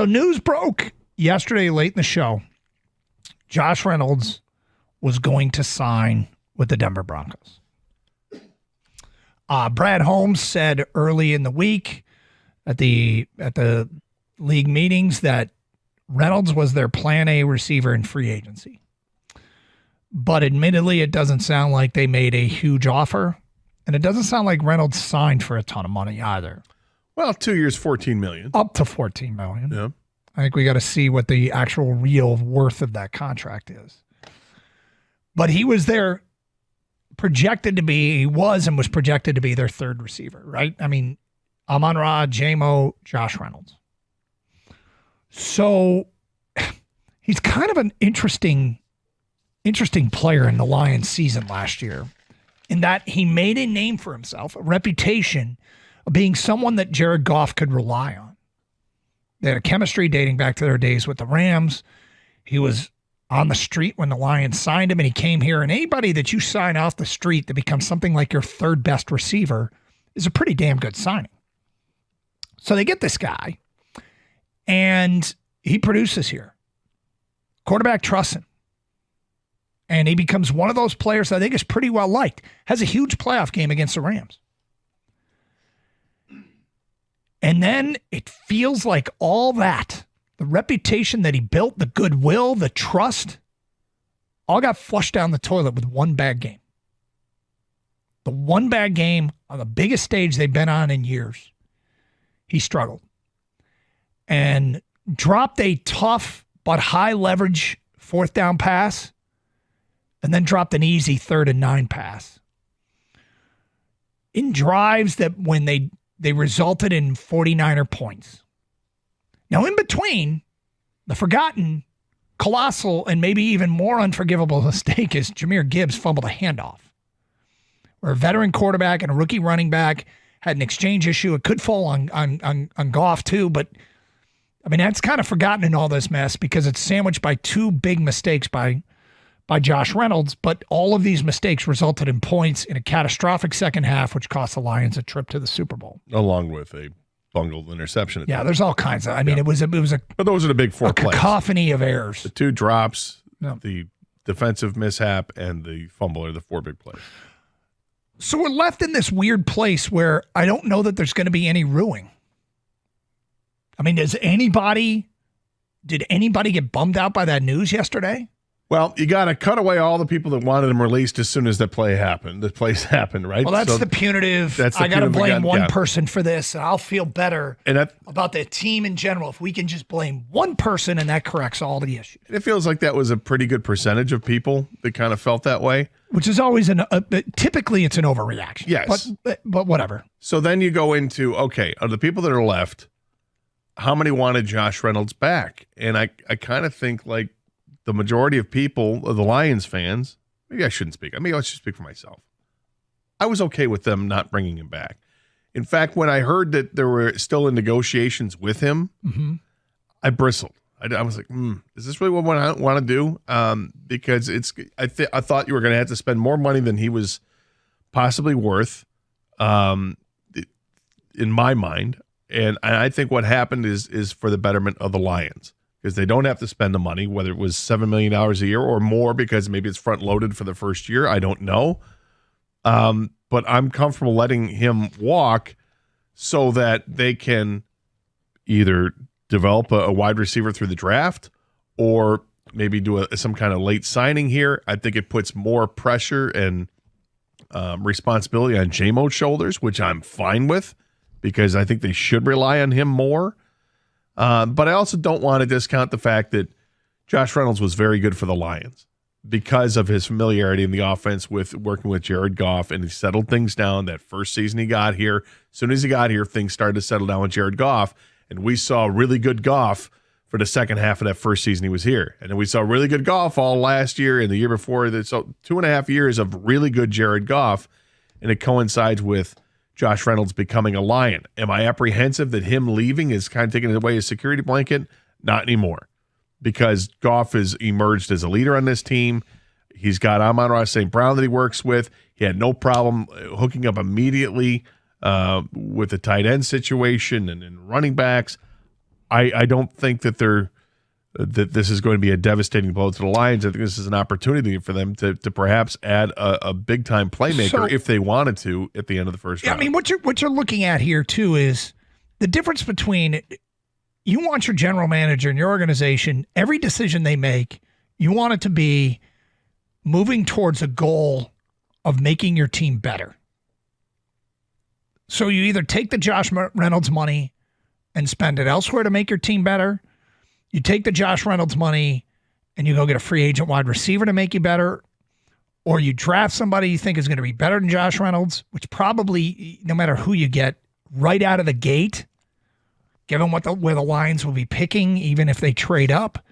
So news broke yesterday late in the show. Josh Reynolds was going to sign with the Denver Broncos. Brad Holmes said early in the week at the league meetings that Reynolds was their plan A receiver in free agency. But admittedly, it doesn't sound like they made a huge offer. And it doesn't sound like Reynolds signed for a ton of money either. Well, 2 years, $14 million. Up to $14 million. Yeah. I think we got to see what the actual real worth of that contract is. But he was there projected to be, he was projected to be their third receiver, right? I mean, Amon-Ra, J-Mo, Josh Reynolds. So he's kind of an interesting player in the Lions season last year in that he made a name for himself, a reputation of being someone that Jared Goff could rely on. They had a chemistry dating back to their days with the Rams. He was on the street when the Lions signed him, and he came here. And anybody that you sign off the street that becomes something like your third best receiver is a pretty damn good signing. So they get this guy, and he produces here. Quarterback trusts him. And he becomes one of those players that I think is pretty well liked. Has a huge playoff game against the Rams. And then it feels like all that, the reputation that he built, the goodwill, the trust, all got flushed down the toilet with one bad game. The one bad game on the biggest stage they've been on in years. He struggled and dropped a tough but high leverage fourth down pass and then dropped an easy 3rd and 9 pass. In drives that when they resulted in 49er points. Now, in between, the forgotten, colossal, and maybe even more unforgivable mistake is Jahmyr Gibbs fumbled a handoff, where a veteran quarterback and a rookie running back had an exchange issue. It could fall on Goff too, but I mean, that's kind of forgotten in all this mess because it's sandwiched by two big mistakes by Josh Reynolds, but all of these mistakes resulted in points in a catastrophic second half, which cost the Lions a trip to the Super Bowl. Along with a bungled interception. Yeah, there's all kinds of, I mean, it was a but those are the big four plays. Cacophony of errors. The 2 drops, the defensive mishap, and the fumble are the 4 big plays. So we're left in this weird place where I don't know that there's going to be any ruining. I mean, did anybody get bummed out by that news yesterday? Well, you got to cut away all the people that wanted him released as soon as the plays happened, right? Well, that's the punitive. I got to blame one person for this, and I'll feel better about the team in general if we can just blame one person and that corrects all the issues. It feels like that was a pretty good percentage of people that kind of felt that way. Which is always typically it's an overreaction. Yes. But whatever. So then you go into, okay, of the people that are left, how many wanted Josh Reynolds back? And I kind of think like, the majority of people, of the Lions fans, maybe I shouldn't speak. I mean, I should speak for myself. I was okay with them not bringing him back. In fact, when I heard that there were still in negotiations with him, I bristled. I was like, is this really what I want to do? Because I thought you were going to have to spend more money than he was possibly worth, in my mind. And I think what happened is for the betterment of the Lions. Because they don't have to spend the money, whether it was $7 million a year or more, because maybe it's front-loaded for the first year. I don't know. But I'm comfortable letting him walk so that they can either develop a wide receiver through the draft or maybe do some kind of late signing here. I think it puts more pressure and responsibility on J-Mo's shoulders, which I'm fine with because I think they should rely on him more. But I also don't want to discount the fact that Josh Reynolds was very good for the Lions because of his familiarity in the offense with working with Jared Goff, and he settled things down that first season he got here. As soon as he got here, things started to settle down with Jared Goff, and we saw really good Goff for the second half of that first season he was here. And then we saw really good Goff all last year and the year before. So 2.5 years of really good Jared Goff, and it coincides with Josh Reynolds becoming a Lion. Am I apprehensive that him leaving is kind of taking away his security blanket? Not anymore, because Goff has emerged as a leader on this team. He's got Amon-Ra St. Brown that he works with. He had no problem hooking up immediately with the tight end situation and running backs. I don't think that that this is going to be a devastating blow to the Lions. I think this is an opportunity for them to perhaps add a big time playmaker if they wanted to at the end of the first round. I mean, what you're looking at here too is the difference between you want your general manager and your organization, every decision they make, you want it to be moving towards a goal of making your team better. So you either take the Josh Reynolds money and spend it elsewhere to make your team better. You take the Josh Reynolds money and you go get a free agent wide receiver to make you better, or you draft somebody you think is going to be better than Josh Reynolds, which probably, no matter who you get, right out of the gate, given where the Lions will be picking, even if they trade up,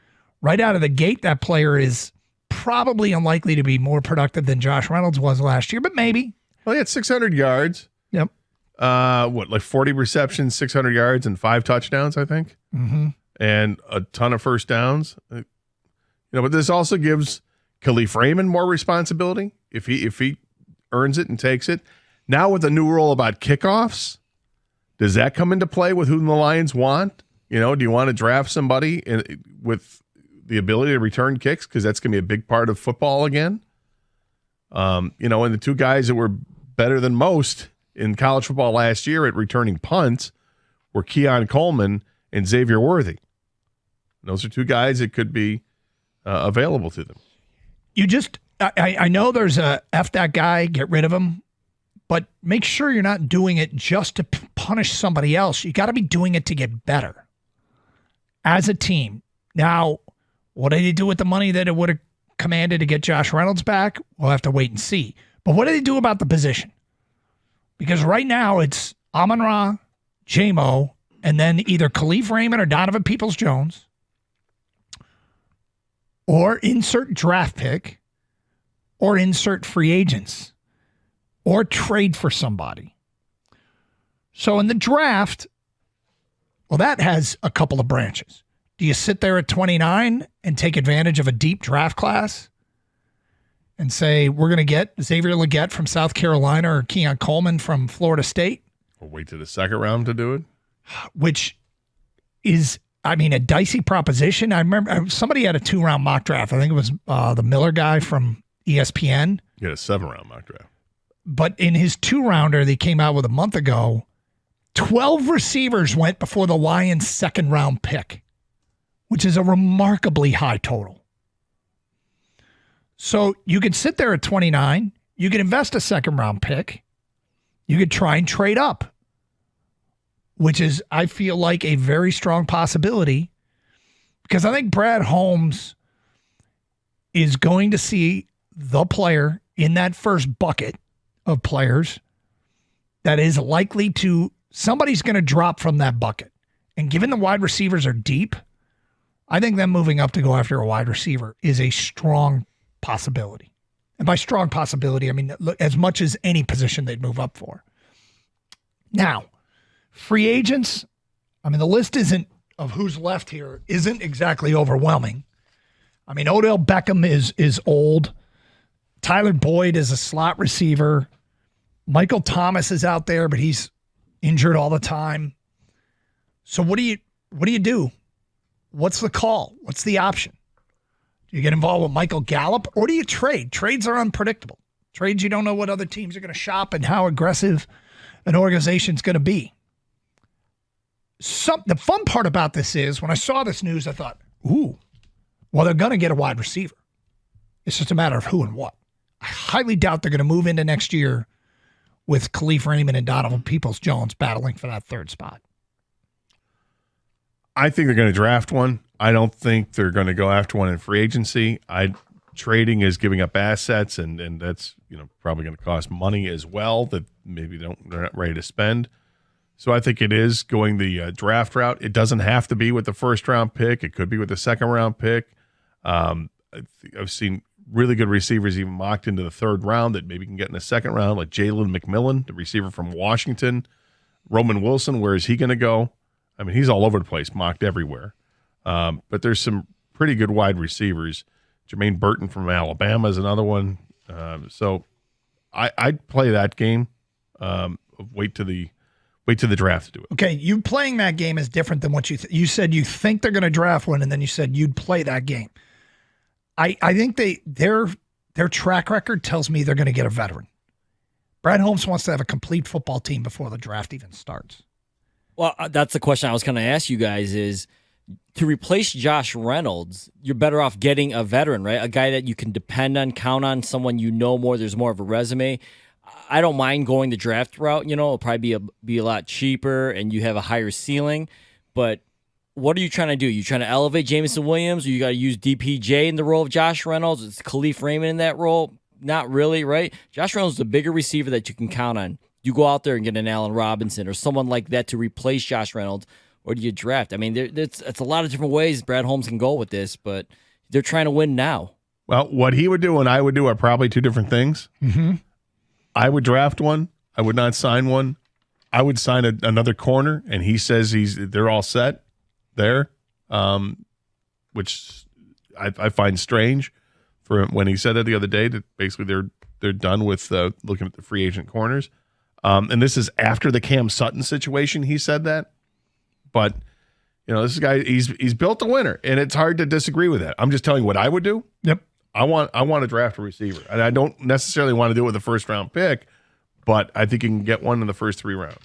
right out of the gate, that player is probably unlikely to be more productive than Josh Reynolds was last year, but maybe. Well, he had 600 yards. Yep. Like 40 receptions, 600 yards, and 5 touchdowns, I think. Mm-hmm. And a ton of first downs. But this also gives Khalif Raymond more responsibility if he earns it and takes it. Now with the new rule about kickoffs, does that come into play with whom the Lions want? Do you want to draft somebody with the ability to return kicks? Because that's going to be a big part of football again. And the two guys that were better than most in college football last year at returning punts were Keon Coleman and Xavier Worthy. Those are two guys that could be available to them. I know there's a F that guy, get rid of him, but make sure you're not doing it just to punish somebody else. You got to be doing it to get better as a team. Now, what did he do with the money that it would have commanded to get Josh Reynolds back? We'll have to wait and see. But what did he do about the position? Because right now it's Amon-Ra, J-Mo, and then either Khalif Raymond or Donovan Peoples-Jones, or insert draft pick, or insert free agents, or trade for somebody. So in the draft, well, that has a couple of branches. Do you sit there at 29 and take advantage of a deep draft class and say, we're going to get Xavier Legette from South Carolina or Keon Coleman from Florida State? Or wait to the second round to do it? Which is, a dicey proposition. I remember somebody had a 2-round mock draft. I think it was the Miller guy from ESPN. You had a 7-round mock draft. But in his 2-rounder they came out with a month ago, 12 receivers went before the Lions' 2nd-round pick, which is a remarkably high total. So you could sit there at 29. You could invest a 2nd-round pick. You could try and trade up, which is, I feel like, a very strong possibility, because I think Brad Holmes is going to see the player in that first bucket of players that is likely to, somebody's going to drop from that bucket. And given the wide receivers are deep, I think them moving up to go after a wide receiver is a strong possibility. And by strong possibility, I mean as much as any position they'd move up for. Now, free agents, the list of who's left here isn't exactly overwhelming. Odell Beckham is old. Tyler Boyd is a slot receiver. Michael Thomas is out there, but he's injured all the time. So what do you do? What's the call? What's the option? Do you get involved with Michael Gallup, or do you trade? Trades are unpredictable. Trades, you don't know what other teams are going to shop and how aggressive an organization's going to be. The fun part about this is, when I saw this news, I thought, well, they're going to get a wide receiver. It's just a matter of who and what. I highly doubt they're going to move into next year with Khalif Raymond and Donovan Peoples-Jones battling for that 3rd spot. I think they're going to draft one. I don't think they're going to go after one in free agency. Trading is giving up assets, and that's probably going to cost money as well that maybe they're not ready to spend. So I think it is going the draft route. It doesn't have to be with the 1st-round pick. It could be with the 2nd-round pick. I've seen really good receivers even mocked into the 3rd round that maybe can get in the 2nd round, like Jalen McMillan, the receiver from Washington. Roman Wilson, where is he going to go? He's all over the place, mocked everywhere. But there's some pretty good wide receivers. Jermaine Burton from Alabama is another one. So I'd play that game. Wait till Wait till the draft to do it. Okay, you playing that game is different than what you said. You think they're going to draft one, and then you said you'd play that game. I think their track record tells me they're going to get a veteran. Brad Holmes wants to have a complete football team before the draft even starts. Well, that's the question I was going to ask you guys is, to replace Josh Reynolds, you're better off getting a veteran, right? A guy that you can depend on, count on, someone you know more. There's more of a resume. I don't mind going the draft route. It'll probably be a lot cheaper and you have a higher ceiling. But what are you trying to do? You trying to elevate Jameson Williams, or you got to use DPJ in the role of Josh Reynolds? Is Khalif Raymond in that role? Not really, right? Josh Reynolds is a bigger receiver that you can count on. You go out there and get an Allen Robinson or someone like that to replace Josh Reynolds, or do you draft? I mean, it's a lot of different ways Brad Holmes can go with this, but they're trying to win now. Well, what he would do and I would do are probably two different things. Mm-hmm. I would draft one. I would not sign one. I would sign another corner, and he says they're all set there, which I find strange for when he said that the other day, that basically they're done with looking at the free agent corners. And this is after the Cam Sutton situation. He said that, but this guy he's built a winner, and it's hard to disagree with that. I'm just telling you what I would do. Yep. I want to draft a receiver, and I don't necessarily want to do it with a first round pick, but I think you can get one in the first 3 rounds.